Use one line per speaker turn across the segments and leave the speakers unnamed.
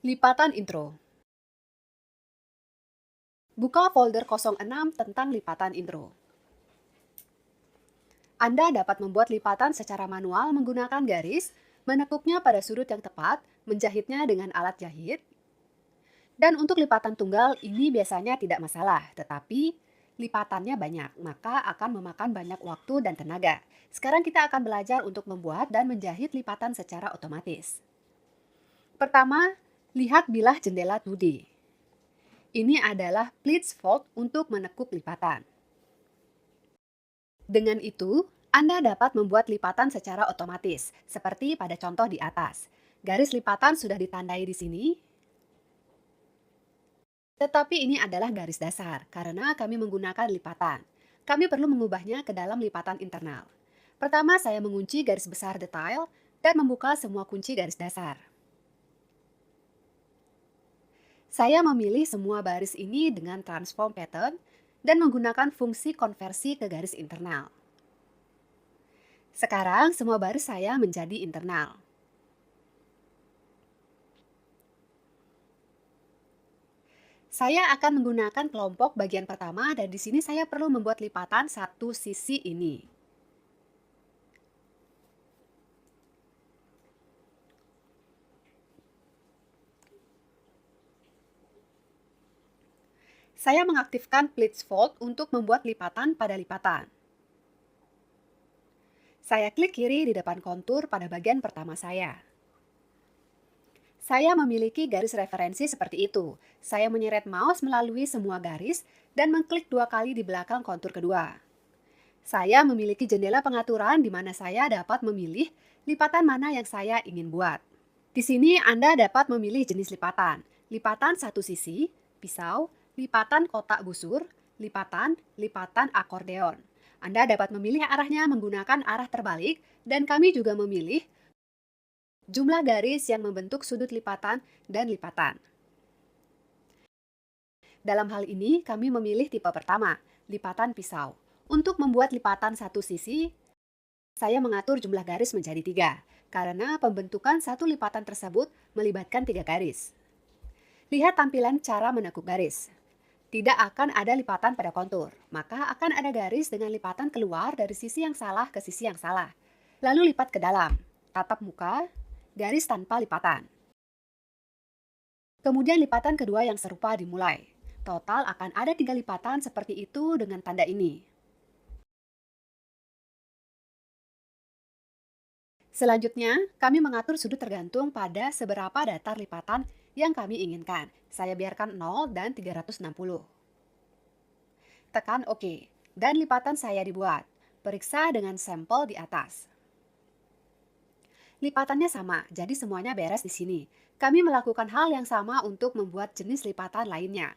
Lipatan intro. Buka folder 06 tentang lipatan intro. Anda dapat membuat lipatan secara manual menggunakan garis, menekuknya pada sudut yang tepat, menjahitnya dengan alat jahit. Dan untuk lipatan tunggal ini biasanya tidak masalah, tetapi lipatannya banyak, maka akan memakan banyak waktu dan tenaga. Sekarang kita akan belajar untuk membuat dan menjahit lipatan secara otomatis. Pertama, lihat bilah jendela 2D. Ini adalah pleats fold untuk menekuk lipatan. Dengan itu, Anda dapat membuat lipatan secara otomatis, seperti pada contoh di atas. Garis lipatan sudah ditandai di sini, tetapi ini adalah garis dasar karena kami menggunakan lipatan. Kami perlu mengubahnya ke dalam lipatan internal. Pertama, saya mengunci garis besar detail dan membuka semua kunci garis dasar. Saya memilih semua baris ini dengan transform pattern dan menggunakan fungsi konversi ke garis internal. Sekarang semua baris saya menjadi internal. Saya akan menggunakan kelompok bagian pertama dan di sini saya perlu membuat lipatan satu sisi ini. Saya mengaktifkan pleats fold untuk membuat lipatan pada lipatan. Saya klik kiri di depan kontur pada bagian pertama saya. Saya memiliki garis referensi seperti itu. Saya menyeret mouse melalui semua garis dan mengklik 2 kali di belakang kontur kedua. Saya memiliki jendela pengaturan di mana saya dapat memilih lipatan mana yang saya ingin buat. Di sini Anda dapat memilih jenis lipatan. Lipatan satu sisi, pisau, lipatan kotak busur, lipatan akordeon. Anda dapat memilih arahnya menggunakan arah terbalik dan kami juga memilih jumlah garis yang membentuk sudut lipatan dan lipatan. Dalam hal ini, kami memilih tipe pertama, lipatan pisau. Untuk membuat lipatan satu sisi, saya mengatur jumlah garis menjadi 3, karena pembentukan satu lipatan tersebut melibatkan 3 garis. Lihat tampilan cara menekuk garis. Tidak akan ada lipatan pada kontur, maka akan ada garis dengan lipatan keluar dari sisi yang salah ke sisi yang salah. Lalu lipat ke dalam, tatap muka, garis tanpa lipatan. Kemudian lipatan kedua yang serupa dimulai. Total akan ada 3 lipatan seperti itu dengan tanda ini. Selanjutnya, kami mengatur sudut tergantung pada seberapa datar lipatan yang kami inginkan. Saya biarkan 0 dan 360. Tekan OK, dan lipatan saya dibuat. Periksa dengan sampel di atas. Lipatannya sama, jadi semuanya beres di sini. Kami melakukan hal yang sama untuk membuat jenis lipatan lainnya.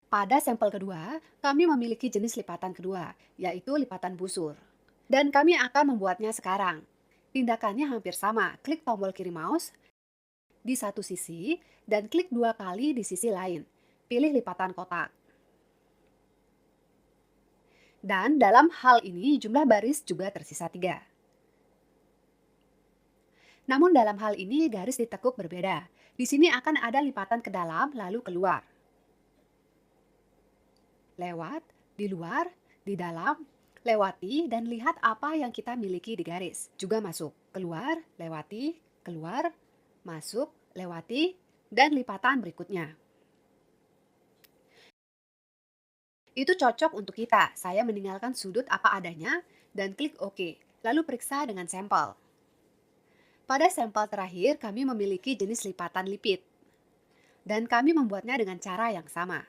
Pada sampel kedua, kami memiliki jenis lipatan kedua, yaitu lipatan busur. Dan kami akan membuatnya sekarang. Tindakannya hampir sama, klik tombol kiri mouse di satu sisi dan klik 2 kali di sisi lain. Pilih lipatan kotak. Dan dalam hal ini jumlah baris juga tersisa 3. Namun dalam hal ini garis ditekuk berbeda. Di sini akan ada lipatan ke dalam lalu keluar. Lewat, di luar, di dalam, lewati, dan lihat apa yang kita miliki di garis. Juga masuk, keluar, lewati, keluar, masuk, lewati, dan lipatan berikutnya. Itu cocok untuk kita. Saya meninggalkan sudut apa adanya dan klik OK. Lalu periksa dengan sampel. Pada sampel terakhir, kami memiliki jenis lipatan lipit. Dan kami membuatnya dengan cara yang sama.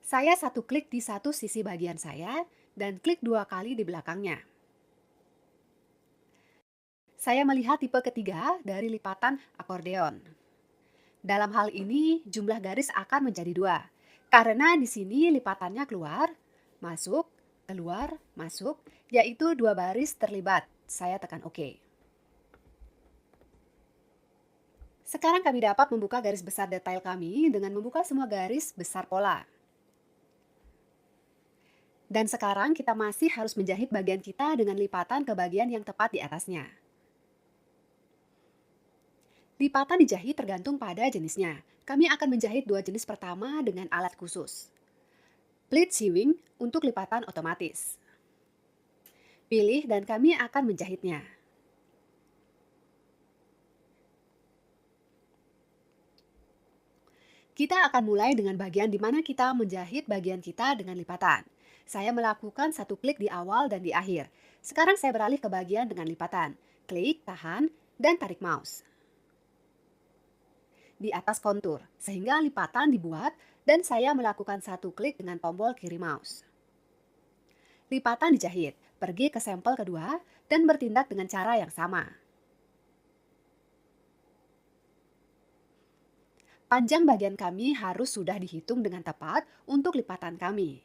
Saya satu klik di satu sisi bagian saya dan klik 2 kali di belakangnya. Saya melihat tipe ketiga dari lipatan akordeon. Dalam hal ini, jumlah garis akan menjadi 2. Karena di sini lipatannya keluar, masuk, yaitu 2 baris terlibat. Saya tekan OK. Sekarang kami dapat membuka garis besar detail kami dengan membuka semua garis besar pola. Dan sekarang kita masih harus menjahit bagian kita dengan lipatan ke bagian yang tepat di atasnya. Lipatan dijahit tergantung pada jenisnya. Kami akan menjahit dua jenis pertama dengan alat khusus. Pleat sewing untuk lipatan otomatis. Pilih dan kami akan menjahitnya. Kita akan mulai dengan bagian di mana kita menjahit bagian kita dengan lipatan. Saya melakukan satu klik di awal dan di akhir. Sekarang saya beralih ke bagian dengan lipatan. Klik, tahan, dan tarik mouse di atas kontur, sehingga lipatan dibuat dan saya melakukan satu klik dengan tombol kiri mouse. Lipatan dijahit, pergi ke sampel kedua, dan bertindak dengan cara yang sama. Panjang bagian kami harus sudah dihitung dengan tepat untuk lipatan kami.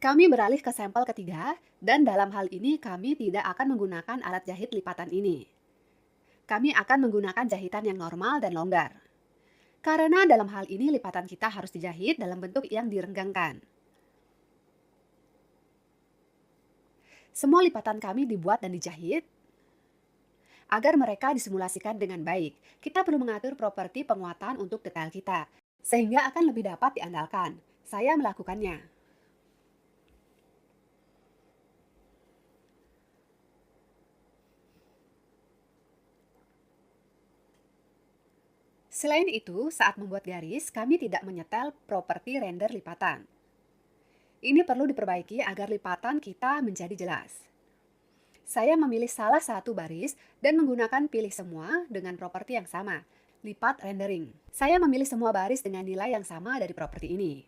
Kami beralih ke sampel ketiga, dan dalam hal ini kami tidak akan menggunakan alat jahit lipatan ini. Kami akan menggunakan jahitan yang normal dan longgar. Karena dalam hal ini lipatan kita harus dijahit dalam bentuk yang direnggangkan. Semua lipatan kami dibuat dan dijahit agar mereka disimulasikan dengan baik. Kita perlu mengatur properti penguatan untuk detail kita, sehingga akan lebih dapat diandalkan. Saya melakukannya. Selain itu, saat membuat garis, kami tidak menyetel properti render lipatan. Ini perlu diperbaiki agar lipatan kita menjadi jelas. Saya memilih salah satu baris dan menggunakan pilih semua dengan properti yang sama, lipat rendering. Saya memilih semua baris dengan nilai yang sama dari properti ini.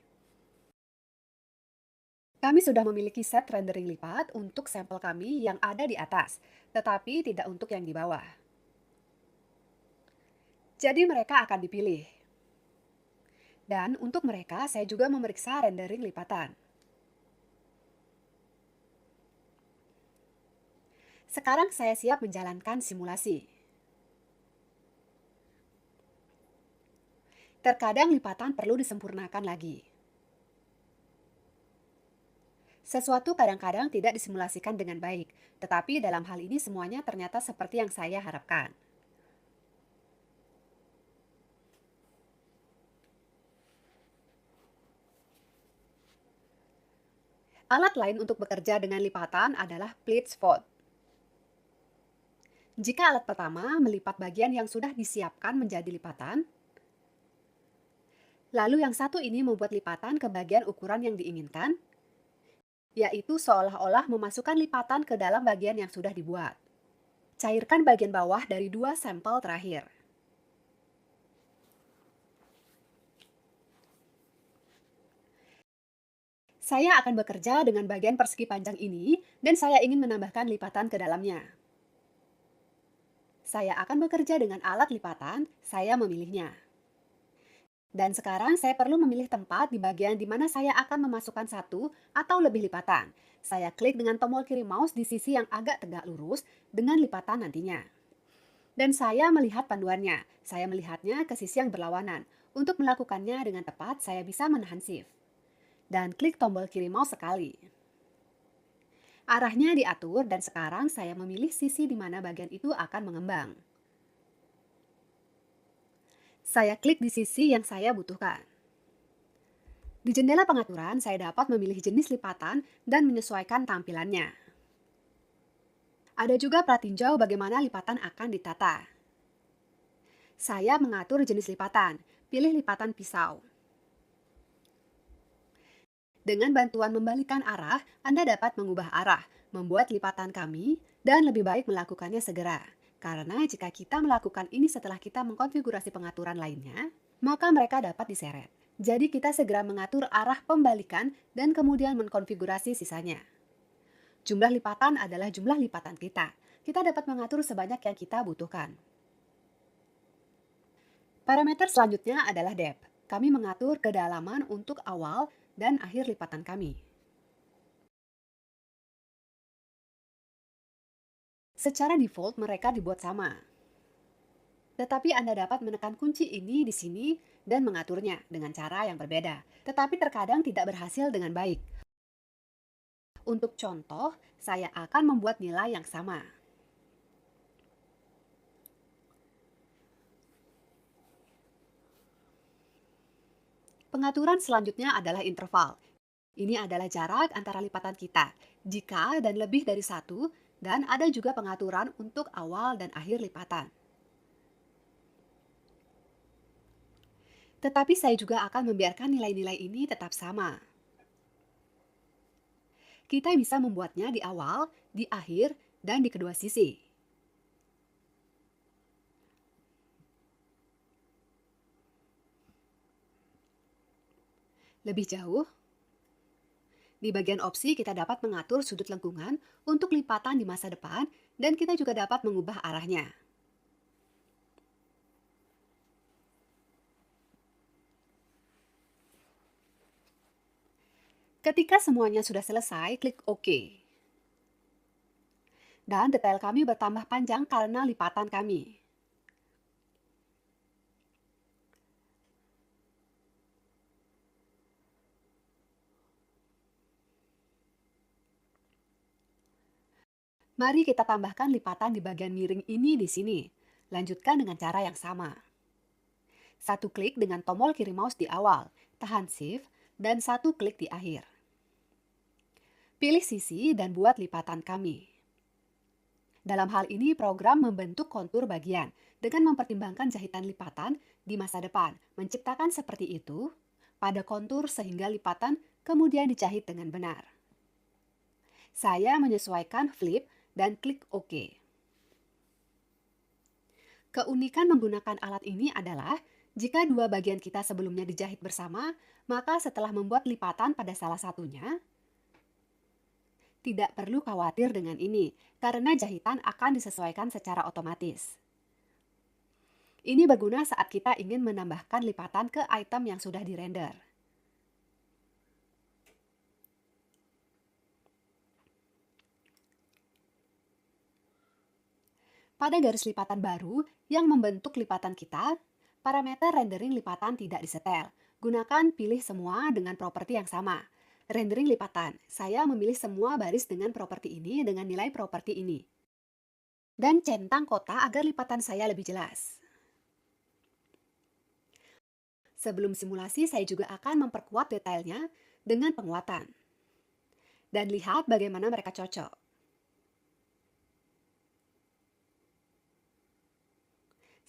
Kami sudah memiliki set rendering lipat untuk sampel kami yang ada di atas, tetapi tidak untuk yang di bawah. Jadi mereka akan dipilih. Dan untuk mereka, saya juga memeriksa rendering lipatan. Sekarang saya siap menjalankan simulasi. Terkadang lipatan perlu disempurnakan lagi. Sesuatu kadang-kadang tidak disimulasikan dengan baik, tetapi dalam hal ini semuanya ternyata seperti yang saya harapkan. Alat lain untuk bekerja dengan lipatan adalah pleats fold. Jika alat pertama melipat bagian yang sudah disiapkan menjadi lipatan, lalu yang satu ini membuat lipatan ke bagian ukuran yang diinginkan, yaitu seolah-olah memasukkan lipatan ke dalam bagian yang sudah dibuat. Cairkan bagian bawah dari dua sampel terakhir. Saya akan bekerja dengan bagian persegi panjang ini dan saya ingin menambahkan lipatan ke dalamnya. Saya akan bekerja dengan alat lipatan, saya memilihnya. Dan sekarang saya perlu memilih tempat di bagian di mana saya akan memasukkan satu atau lebih lipatan. Saya klik dengan tombol kiri mouse di sisi yang agak tegak lurus dengan lipatan nantinya. Dan saya melihat panduannya. Saya melihatnya ke sisi yang berlawanan. Untuk melakukannya dengan tepat, saya bisa menahan shift. Dan klik tombol kiri mouse sekali. Arahnya diatur dan sekarang saya memilih sisi di mana bagian itu akan mengembang. Saya klik di sisi yang saya butuhkan. Di jendela pengaturan, saya dapat memilih jenis lipatan dan menyesuaikan tampilannya. Ada juga pratinjau bagaimana lipatan akan ditata. Saya mengatur jenis lipatan, pilih lipatan pisau. Dengan bantuan membalikan arah, Anda dapat mengubah arah, membuat lipatan kami, dan lebih baik melakukannya segera. Karena jika kita melakukan ini setelah kita mengkonfigurasi pengaturan lainnya, maka mereka dapat diseret. Jadi kita segera mengatur arah pembalikan dan kemudian mengkonfigurasi sisanya. Jumlah lipatan adalah jumlah lipatan kita. Kita dapat mengatur sebanyak yang kita butuhkan. Parameter selanjutnya adalah depth. Kami mengatur kedalaman untuk awal dan akhir lipatan kami. Secara default mereka dibuat sama. Tetapi Anda dapat menekan kunci ini di sini dan mengaturnya dengan cara yang berbeda. Tetapi terkadang tidak berhasil dengan baik. Untuk contoh, saya akan membuat nilai yang sama. Pengaturan selanjutnya adalah interval. Ini adalah jarak antara lipatan kita, jika dan lebih dari satu, dan ada juga pengaturan untuk awal dan akhir lipatan. Tetapi saya juga akan membiarkan nilai-nilai ini tetap sama. Kita bisa membuatnya di awal, di akhir, dan di kedua sisi. Lebih jauh, di bagian opsi kita dapat mengatur sudut lengkungan untuk lipatan di masa depan dan kita juga dapat mengubah arahnya. Ketika semuanya sudah selesai, klik OK. Dan detail kami bertambah panjang karena lipatan kami. Mari kita tambahkan lipatan di bagian miring ini di sini. Lanjutkan dengan cara yang sama. Satu klik dengan tombol kiri mouse di awal, tahan Shift, dan satu klik di akhir. Pilih sisi dan buat lipatan kami. Dalam hal ini, program membentuk kontur bagian dengan mempertimbangkan jahitan lipatan di masa depan, menciptakan seperti itu pada kontur sehingga lipatan kemudian dijahit dengan benar. Saya menyesuaikan flip dan klik OK. Keunikan menggunakan alat ini adalah jika dua bagian kita sebelumnya dijahit bersama, maka setelah membuat lipatan pada salah satunya, tidak perlu khawatir dengan ini, karena jahitan akan disesuaikan secara otomatis. Ini berguna saat kita ingin menambahkan lipatan ke item yang sudah dirender. Pada garis lipatan baru yang membentuk lipatan kita, parameter rendering lipatan tidak disetel. Gunakan pilih semua dengan properti yang sama. Rendering lipatan, saya memilih semua baris dengan properti ini dengan nilai properti ini. Dan centang kotak agar lipatan saya lebih jelas. Sebelum simulasi, saya juga akan memperkuat detailnya dengan penguatan. Dan lihat bagaimana mereka cocok.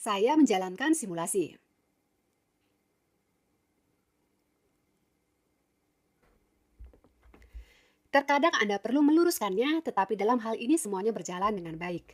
Saya menjalankan simulasi. Terkadang Anda perlu meluruskannya, tetapi dalam hal ini semuanya berjalan dengan baik.